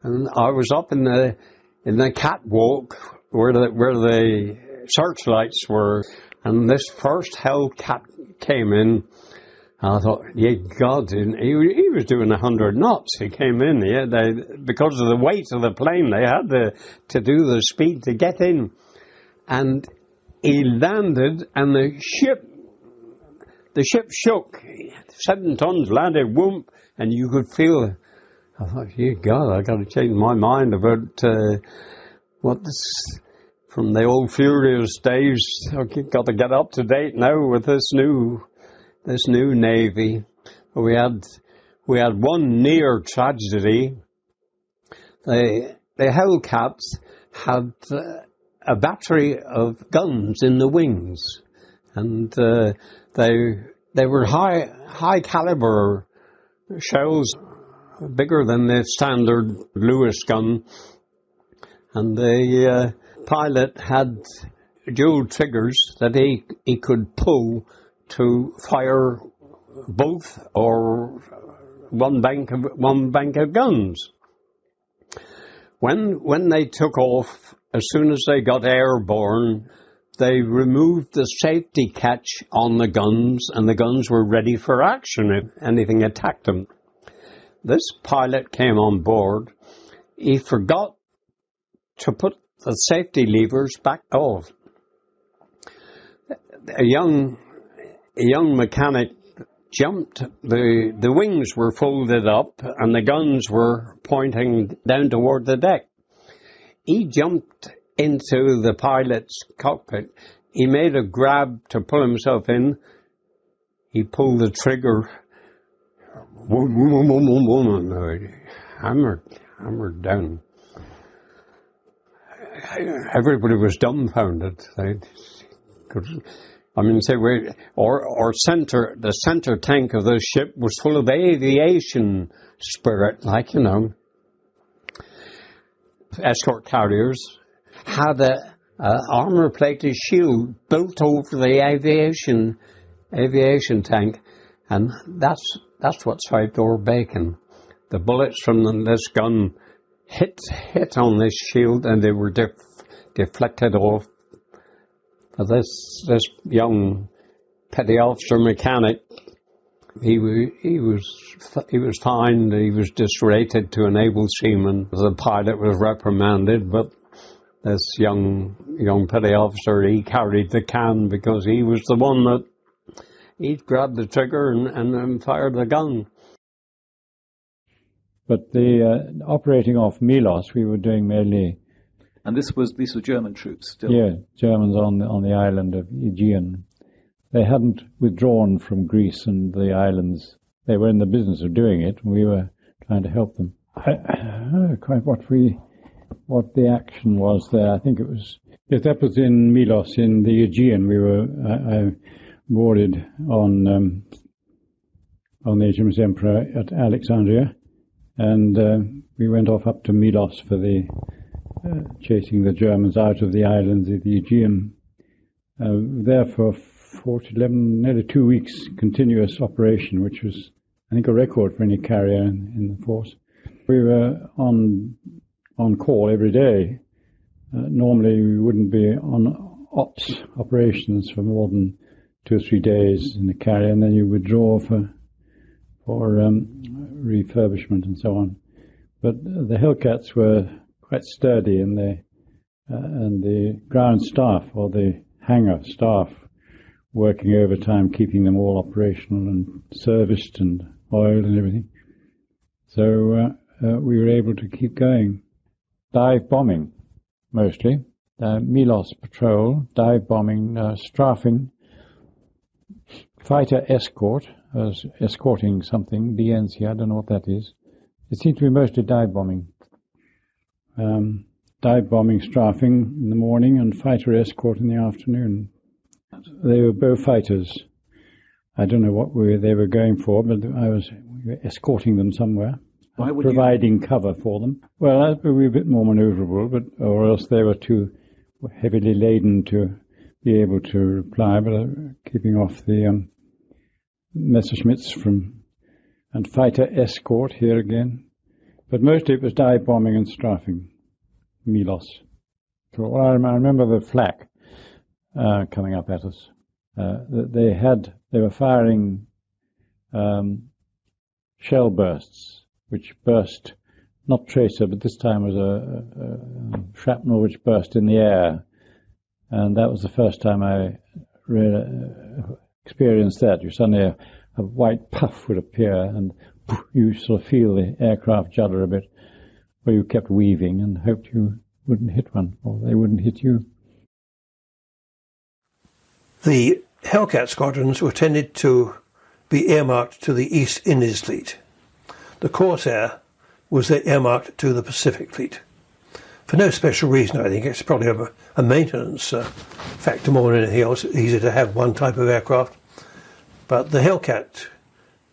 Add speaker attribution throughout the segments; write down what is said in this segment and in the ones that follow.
Speaker 1: And I was up in the catwalk where the searchlights were, and this first Hellcat came in. I thought, yeah, God, he was doing 100 knots. He came in, because of the weight of the plane, they had to do the speed to get in. And he landed, and the ship shook. 7 tons landed, whoomp, and you could feel. I thought, yeah, God, I got to change my mind about from the old furious days. I've got to get up to date now with this new Navy. We had one near tragedy. The Hellcats had a battery of guns in the wings, and they were high caliber shells, bigger than the standard Lewis gun, and the pilot had dual triggers that he could pull to fire both or one bank of guns. When they took off, as soon as they got airborne, they removed the safety catch on the guns, and the guns were ready for action if anything attacked them. This pilot came on board. He forgot to put the safety levers back off. A young mechanic jumped. The wings were folded up and the guns were pointing down toward the deck. He jumped into the pilot's cockpit. He made a grab to pull himself in. He pulled the trigger. Hammered down. Everybody was dumbfounded. The center tank of the ship was full of aviation spirit, escort carriers had a armor-plated shield built over the aviation tank, and that's what saved our bacon. The bullets from this gun hit on this shield, and they were deflected off. This young petty officer mechanic, he was fined. He was disrated to an able seaman. The pilot was reprimanded, but this young petty officer, he carried the can because he was the one that he grabbed the trigger and fired the gun.
Speaker 2: But the operating off Milos, we were doing mainly.
Speaker 3: And these were German troops still?
Speaker 2: Yeah, Germans on the island of Aegean. They hadn't withdrawn from Greece and the islands. They were in the business of doing it, and we were trying to help them. I don't know quite what the action was there. I think it was, yes, that was in Milos, in the Aegean. We were boarded on the HMS Emperor at Alexandria, and we went off up to Milos for the chasing the Germans out of the islands of the Aegean. There for nearly 2 weeks continuous operation, which was, I think, a record for any carrier in the force. We were on call every day. Normally we wouldn't be on ops operations for more than 2 or 3 days in the carrier, and then you withdraw for refurbishment and so on. But the Hellcats were quite sturdy, and the ground staff, or the hangar staff, working overtime, keeping them all operational and serviced and oiled and everything. So we were able to keep going. Dive bombing, mostly. Milos patrol, dive bombing, strafing, fighter escort, as escorting something, DNC, I don't know what that is. It seems to be mostly dive bombing. Dive bombing, strafing in the morning, and fighter escort in the afternoon. They were both fighters. I don't know what they were going for, but we were escorting them somewhere, providing cover for them. Well, that would be a bit more manoeuvrable, or else they were too heavily laden to be able to reply, but keeping off the Messerschmitts and fighter escort here again. But mostly it was dive bombing and strafing, Milos. So, well, I remember the flak coming up at us. They were firing shell bursts, which burst, not tracer, but this time was a shrapnel which burst in the air. And that was the first time I really experienced that. You suddenly, a white puff would appear, and you sort of feel the aircraft judder a bit, where you kept weaving and hoped you wouldn't hit one, or they wouldn't hit you.
Speaker 4: The Hellcat squadrons were tended to be earmarked to the East Indies Fleet. The Corsair was earmarked to the Pacific Fleet. For no special reason, I think. It's probably a maintenance factor more than anything else. It's easier to have one type of aircraft. But the Hellcat,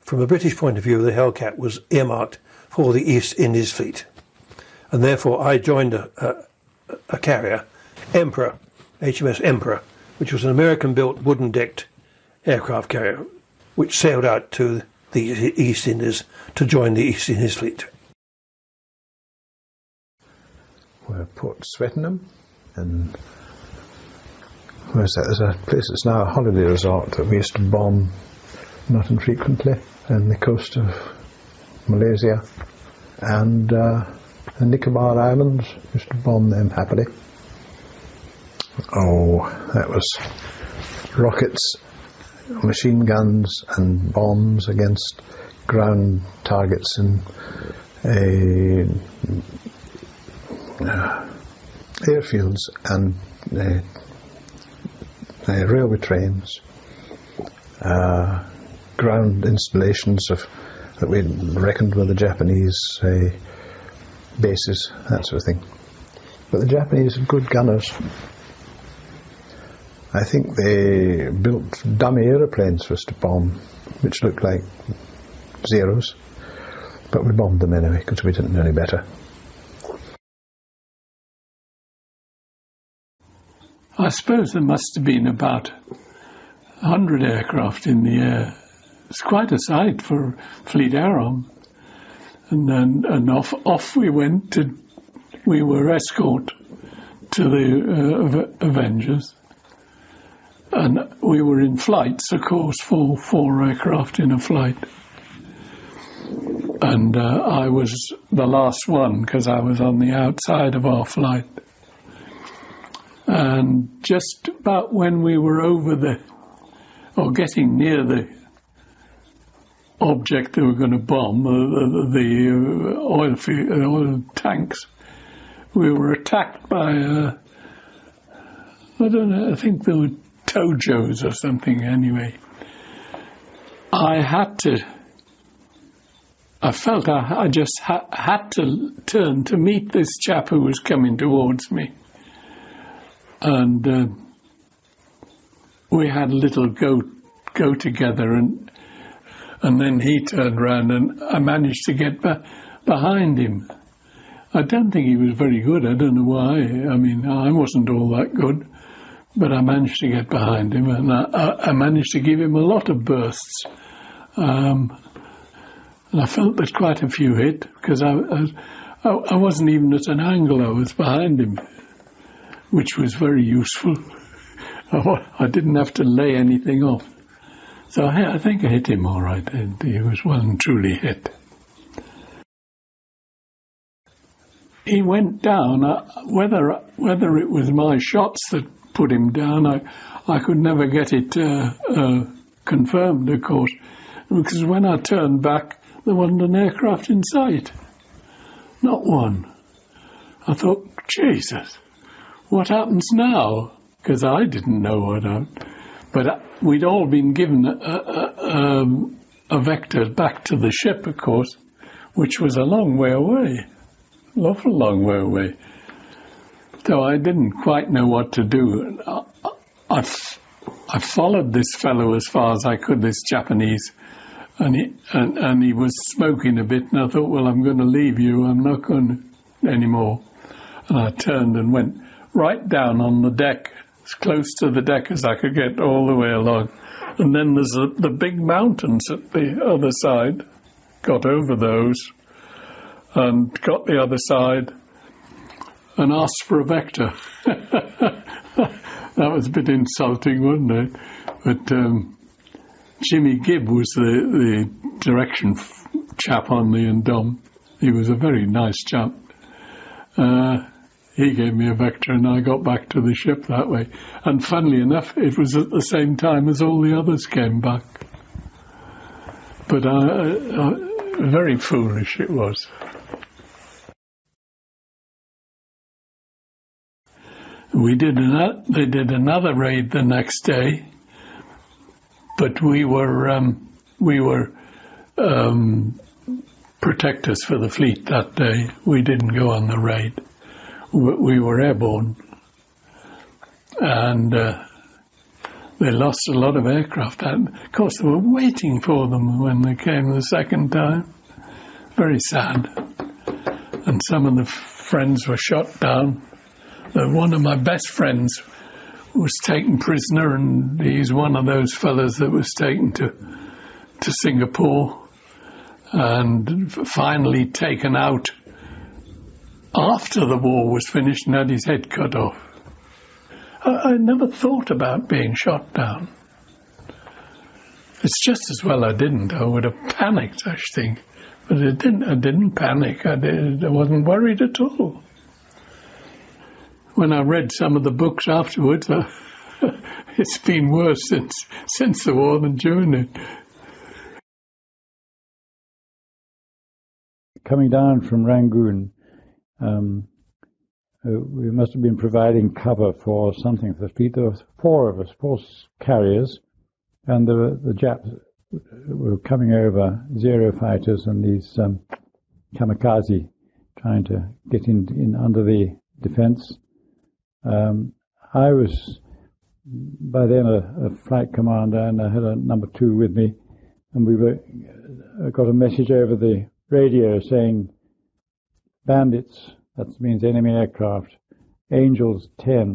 Speaker 4: from a British point of view, the Hellcat was earmarked for the East Indies Fleet. And therefore I joined a carrier, Emperor, HMS Emperor, which was an American-built wooden-decked aircraft carrier, which sailed out to the East Indies to join the East Indies Fleet.
Speaker 5: We're at Port Swettenham, and where's that? There's a place that's now a holiday resort that we used to bomb not infrequently, on the coast of Malaysia, and the Nicobar Islands. Used to bomb them happily. Oh, that was rockets, machine guns and bombs against ground targets in airfields and railway trains, ground installations that we reckoned were the Japanese bases, that sort of thing. But the Japanese are good gunners. I think they built dummy aeroplanes for us to bomb, which looked like Zeros, but we bombed them anyway because we didn't know any better.
Speaker 6: I suppose there must have been about 100 aircraft in the air. It's quite a sight for Fleet Air Arm. And off we went we were escort to the Avengers. And we were in flights, of course, four aircraft in a flight. And I was the last one because I was on the outside of our flight. And just about when we were getting near the object they were going to bomb, the oil tanks, we were attacked by, I don't know, I think they were Tojos or something anyway. I felt I just had to turn to meet this chap who was coming towards me. And we had a little go together, and then he turned round and I managed to get behind him. I don't think he was very good. I don't know why. I mean, I wasn't all that good, but I managed to get behind him, and I managed to give him a lot of bursts. And I felt that quite a few hit because I wasn't even at an angle. I was behind him, which was very useful. I didn't have to lay anything off. So I think I hit him all right. He was well and truly hit. He went down. Whether it was my shots that put him down, I could never get it confirmed, of course, because when I turned back, there wasn't an aircraft in sight. Not one. I thought, Jesus, what happens now? Because I didn't know what happened. But we'd all been given a vector back to the ship, of course, which was a long way away, an awful long way away. So I didn't quite know what to do. I followed this fellow as far as I could, this Japanese, and he was smoking a bit, and I thought, well, I'm going to leave you. I'm not going anymore. And I turned and went right down on the deck, as close to the deck as I could get all the way along. And then there's the big mountains at the other side. Got over those. and got the other side and asked for a vector. That was a bit insulting, wasn't it? But Jimmy Gibb was the direction chap on the Indom. He was a very nice chap. He gave me a vector and I got back to the ship that way. And funnily enough, it was at the same time as all the others came back. But very foolish it was. They did another raid the next day, but we were protectors for the fleet that day. We didn't go on the raid. We were airborne, and they lost a lot of aircraft. And of course, they were waiting for them when they came the second time. Very sad. And some of the friends were shot down. One of my best friends was taken prisoner, and he's one of those fellas that was taken to Singapore and finally taken out after the war was finished and had his head cut off. I never thought about being shot down. It's just as well I didn't. I would have panicked, I think. But I didn't panic. I wasn't worried at all. When I read some of the books afterwards, it's been worse since the war than during it.
Speaker 2: Coming down from Rangoon, we must have been providing cover for something for the fleet. There were four of us, four carriers, and the Japs were coming over, Zero fighters and these kamikaze, trying to get in under the defense. I was by then a flight commander, and I had a number 2 with me, and we got a message over the radio saying bandits, that means enemy aircraft, Angels 10,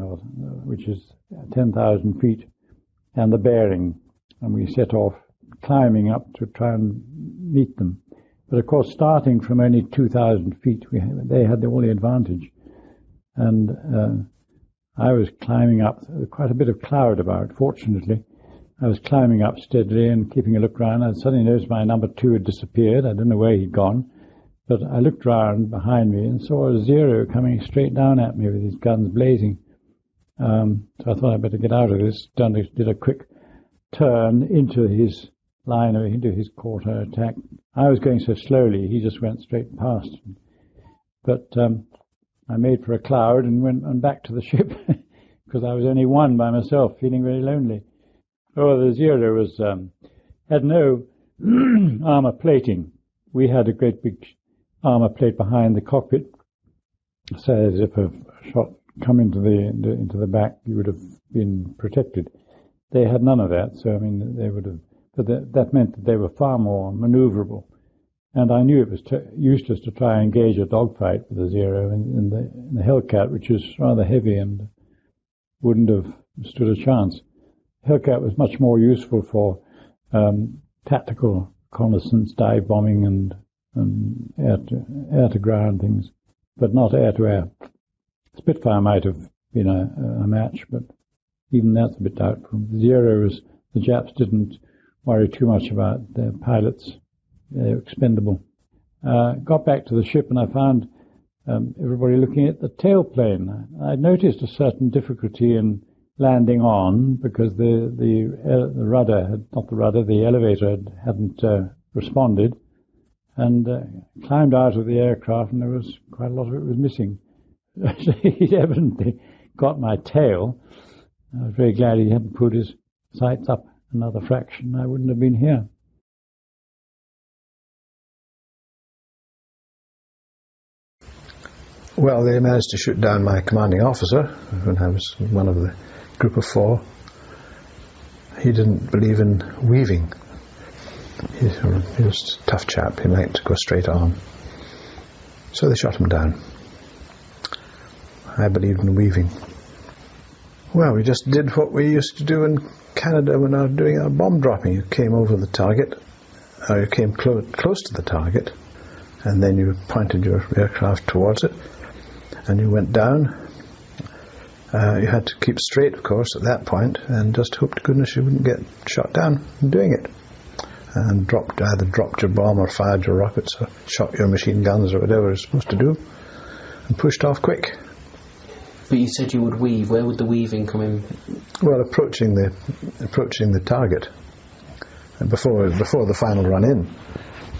Speaker 2: which is 10,000 feet, and the bearing, and we set off climbing up to try and meet them. But of course, starting from only 2,000 feet, they had all the advantage, and I was climbing up, quite a bit of cloud about, fortunately. I was climbing up steadily and keeping a look round. I suddenly noticed my number 2 had disappeared. I don't know where he'd gone. But I looked round behind me and saw a Zero coming straight down at me with his guns blazing. So I thought I'd better get out of this. Did a quick turn into his line, into his quarter attack. I was going so slowly, he just went straight past. But I made for a cloud and went on back to the ship because I was only one by myself, feeling very lonely. Oh, the Zero had no armour plating. We had a great big armour plate behind the cockpit, so as if a shot come into the back, you would have been protected. They had none of that, so I mean they would have. But that meant that they were far more manoeuvrable. And I knew it was useless to try and engage a dogfight with the Zero in the Hellcat, which was rather heavy and wouldn't have stood a chance. Hellcat was much more useful for tactical reconnaissance, dive bombing, and air-to-ground things, but not air-to-air. Spitfire might have been a match, but even that's a bit doubtful. The Japs didn't worry too much about their pilots. They were expendable. Got back to the ship and I found everybody looking at the tailplane. I noticed a certain difficulty in landing on because the elevator hadn't responded, and climbed out of the aircraft, and there was quite a lot of it was missing. He'd evidently got my tail. I was very glad he hadn't put his sights up another fraction. I wouldn't have been here.
Speaker 5: Well, they managed to shoot down my commanding officer when I was one of the group of 4. He didn't believe in weaving. He was a tough chap. He liked to go straight on. So they shot him down. I believed in weaving. Well, we just did what we used to do in Canada when I was doing our bomb dropping. You came over the target, or you came close to the target, and then you pointed your aircraft towards it, and you went down. You had to keep straight, of course, at that point, and just hope to goodness you wouldn't get shot down doing it. And either dropped your bomb or fired your rockets or shot your machine guns or whatever you're supposed to do, and pushed off quick.
Speaker 7: But you said you would weave. Where would the weaving come in?
Speaker 5: Well, approaching the target. And before the final run in,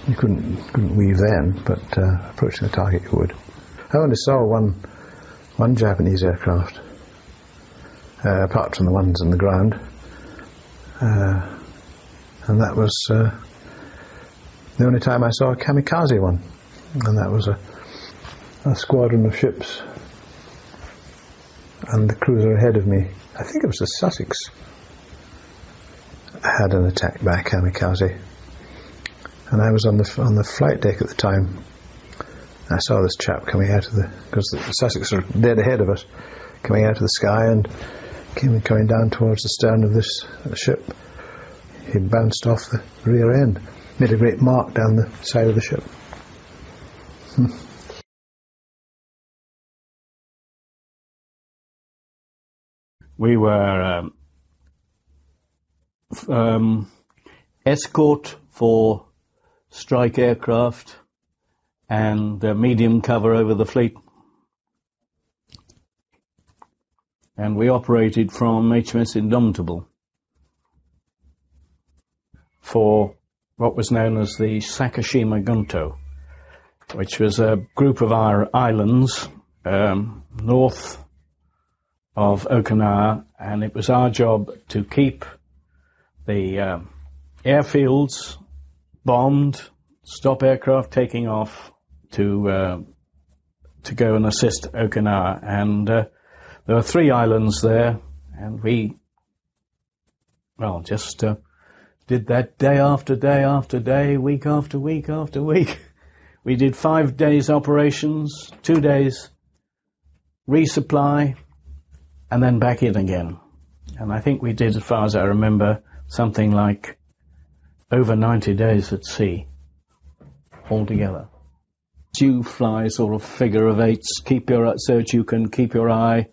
Speaker 5: you couldn't weave then, but approaching the target you would. I only saw one Japanese aircraft, apart from the ones on the ground, and that was the only time I saw a kamikaze one, and that was a squadron of ships, and the cruiser ahead of me, I think it was the Sussex, had an attack by kamikaze, and I was on the flight deck at the time. I saw this chap coming out of because the Sussex are dead ahead of us, coming out of the sky and coming down towards the stern of this ship. He bounced off the rear end, made a great mark down the side of the ship.
Speaker 8: We were escort for strike aircraft and medium cover over the fleet. And we operated from HMS Indomitable for what was known as the Sakishima Gunto, which was a group of our islands north of Okinawa, and it was our job to keep the airfields bombed, stop aircraft taking off to go and assist Okinawa. And there were 3 islands there, and we, just did that day after day after day, week after week after week. We did 5 days operations, 2 days resupply, and then back in again. And I think we did, as far as I remember, something like over 90 days at sea altogether. You fly sort of figure of 8s, so that you can keep your eye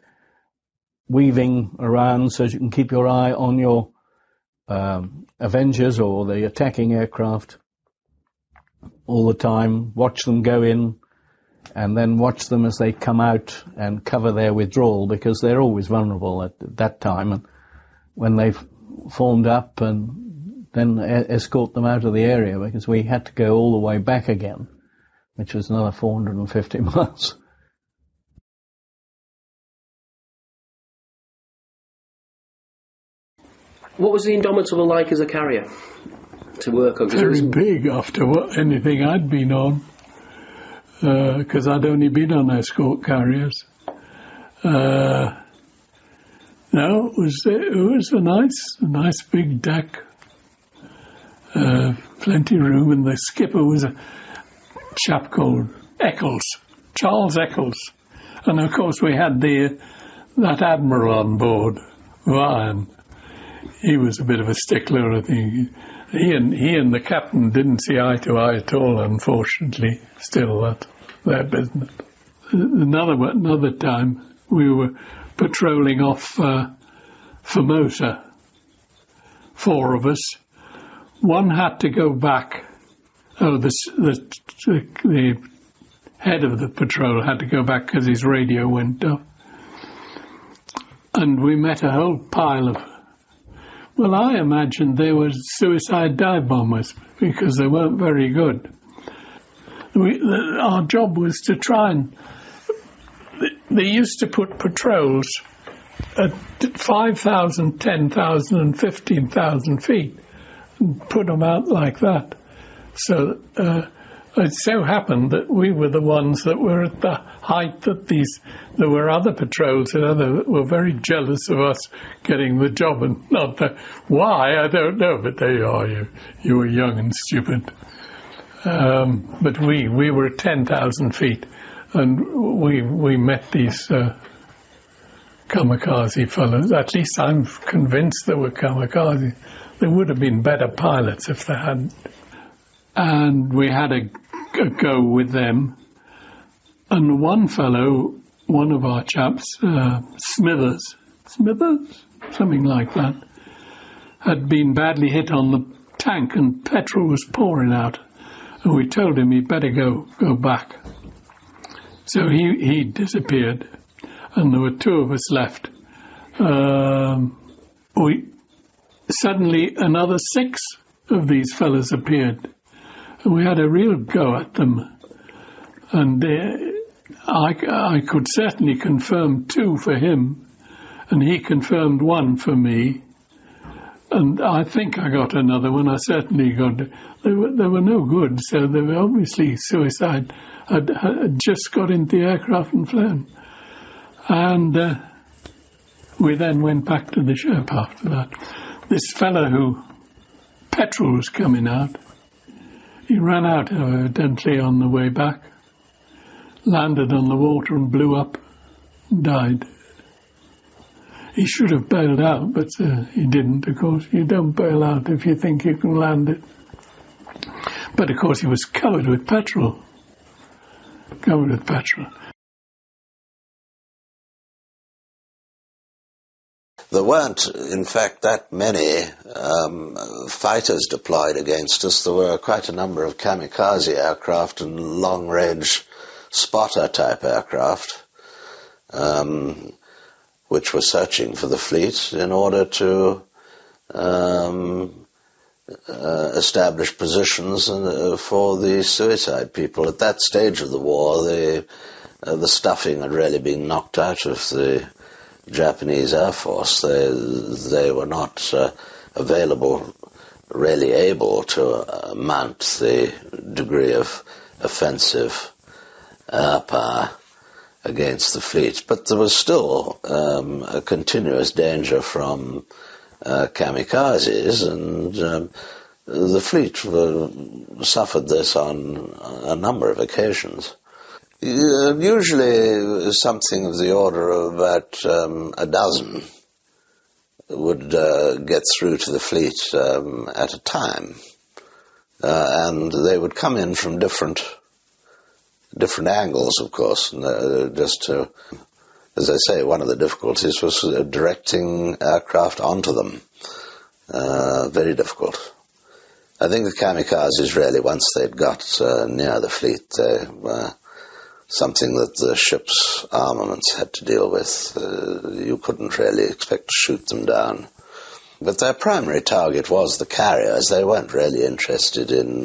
Speaker 8: weaving around, so that you can keep your eye on your Avengers or the attacking aircraft all the time, watch them go in, and then watch them as they come out and cover their withdrawal, because they're always vulnerable at that time. And when they've formed up, and then escort them out of the area, because we had to go all the way back again, which was another 450 miles.
Speaker 7: What was the Indomitable like as a carrier to work on?
Speaker 6: Very big after anything I'd been on, because I'd only been on escort carriers. No, it was a nice big deck, plenty of room, and the skipper was a chap called Charles Eccles, and of course we had that admiral on board, Ryan. He was a bit of a stickler, I think. He and the captain didn't see eye to eye at all, unfortunately. Still, that's their business. Another time, we were patrolling off Formosa, 4 of us. One had to go back. The head of the patrol had to go back because his radio went off. And we met a whole pile of... Well, I imagined they were suicide dive bombers because they weren't very good. Our job was to try and... They used to put patrols at 5,000, 10,000 and 15,000 feet and put them out like that. So it so happened that we were the ones that were at the height that there were other patrols that were very jealous of us getting the job, and not why, I don't know, but there you are, you were young and stupid. But we were at 10,000 feet, and we met these kamikaze fellows. At least I'm convinced they were kamikaze. They would have been better pilots if they hadn't. And we had a go with them. And one fellow, one of our chaps, Smithers, something like that, had been badly hit on the tank and petrol was pouring out. And we told him he'd better go back. So he disappeared, and there were two of us left. Suddenly another 6 of these fellas appeared, and we had a real go at them. And I could certainly confirm 2 for him, and he confirmed 1 for me. And I think I got another one. I certainly got. They were no good, so they were obviously suicide. Had just got into the aircraft and flown. And we then went back to the ship after that. This fellow who petrol was coming out, he ran out evidently on the way back, landed on the water and blew up and died. He should have bailed out, but he didn't, of course. You don't bail out if you think you can land it. But, of course, he was covered with petrol. Covered with petrol.
Speaker 9: There weren't, in fact, that many fighters deployed against us. There were quite a number of kamikaze aircraft and long-range spotter-type aircraft, which were searching for the fleet in order to establish positions for the suicide people. At that stage of the war, the stuffing had really been knocked out of the Japanese Air Force. They were not really able to mount the degree of offensive air power against the fleet, but there was still a continuous danger from kamikazes, and the fleet suffered this on a number of occasions. Usually something of the order of about a dozen would get through to the fleet at a time, and they would come in from different angles, of course, just to, as I say, one of the difficulties was directing aircraft onto them. Very difficult. I think the kamikazes really, once they'd got near the fleet, they were something that the ship's armaments had to deal with. You couldn't really expect to shoot them down. But their primary target was the carriers. They weren't really interested in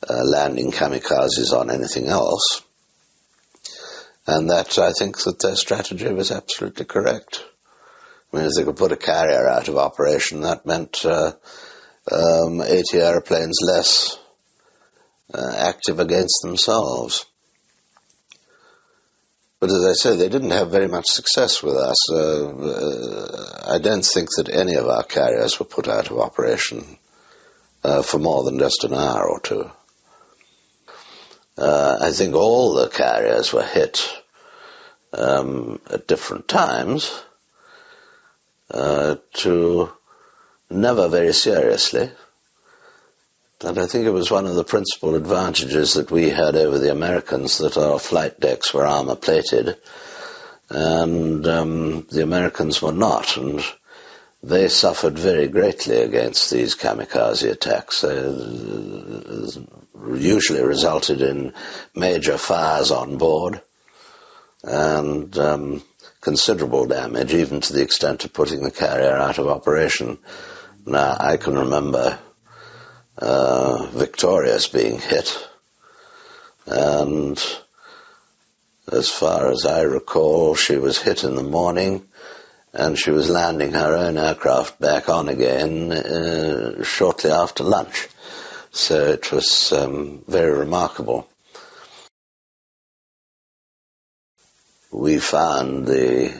Speaker 9: landing kamikazes on anything else. And that, I think that their strategy was absolutely correct. I mean, if they could put a carrier out of operation, that meant 80 airplanes less active against themselves. But as I say, they didn't have very much success with us. I don't think that any of our carriers were put out of operation for more than just an hour or two. I think all the carriers were hit at different times, to never very seriously. And I think it was one of the principal advantages that we had over the Americans, that our flight decks were armor-plated, and the Americans were not, and they suffered very greatly against these kamikaze attacks. They usually resulted in major fires on board and considerable damage, even to the extent of putting the carrier out of operation. Now, I can remember Victorious being hit, and as far as I recall, she was hit in the morning, and she was landing her own aircraft back on again shortly after lunch. So it was very remarkable. We found the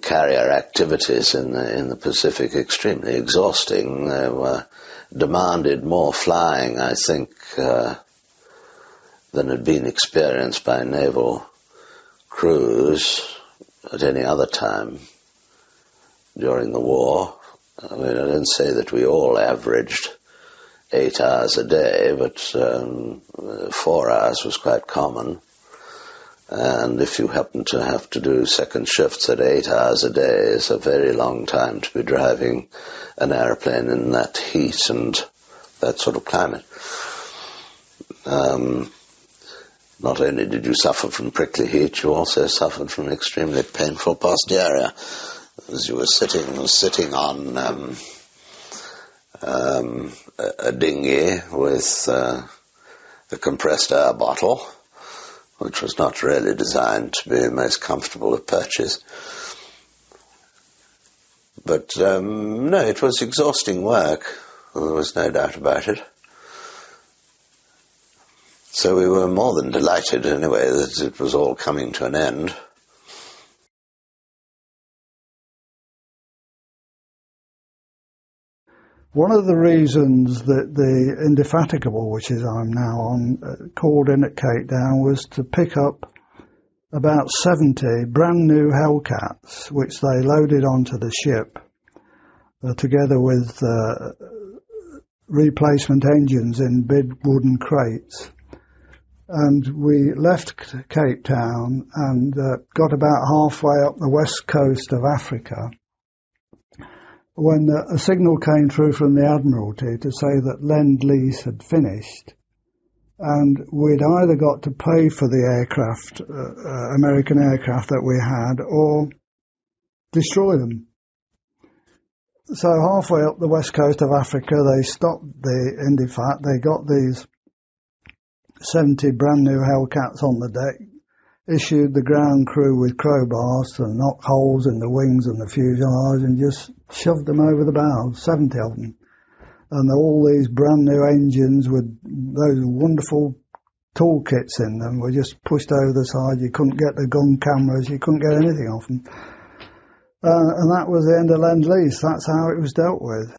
Speaker 9: carrier activities in the Pacific extremely exhausting. They demanded more flying, I think, than had been experienced by naval crews at any other time during the war. I mean, I didn't say that we all averaged 8 hours a day, but 4 hours was quite common. And if you happen to have to do second shifts at 8 hours a day, it's a very long time to be driving an airplane in that heat and that sort of climate. Not only did you suffer from prickly heat, you also suffered from extremely painful posterior, as you were sitting on a dinghy with a compressed air bottle, which was not really designed to be most comfortable of purchase. But no, it was exhausting work. There was no doubt about it. So we were more than delighted, anyway, that it was all coming to an end.
Speaker 10: One of the reasons that the Indefatigable, which is I'm now on, called in at Cape Town, was to pick up about 70 brand new Hellcats, which they loaded onto the ship, together with replacement engines in big wooden crates. And we left Cape Town and got about halfway up the west coast of Africa when a signal came through from the Admiralty to say that Lend-Lease had finished, and we'd either got to pay for the aircraft, American aircraft that we had, or destroy them. So halfway up the west coast of Africa, they stopped the Indifat. They got these 70 brand new Hellcats on the deck, issued the ground crew with crowbars to knock holes in the wings and the fuselage, and just shoved them over the bow, 70 of them. And all these brand new engines with those wonderful toolkits in them were just pushed over the side. You couldn't get the gun cameras, you couldn't get anything off them. And that was the end of Lend-Lease. That's how it was dealt with.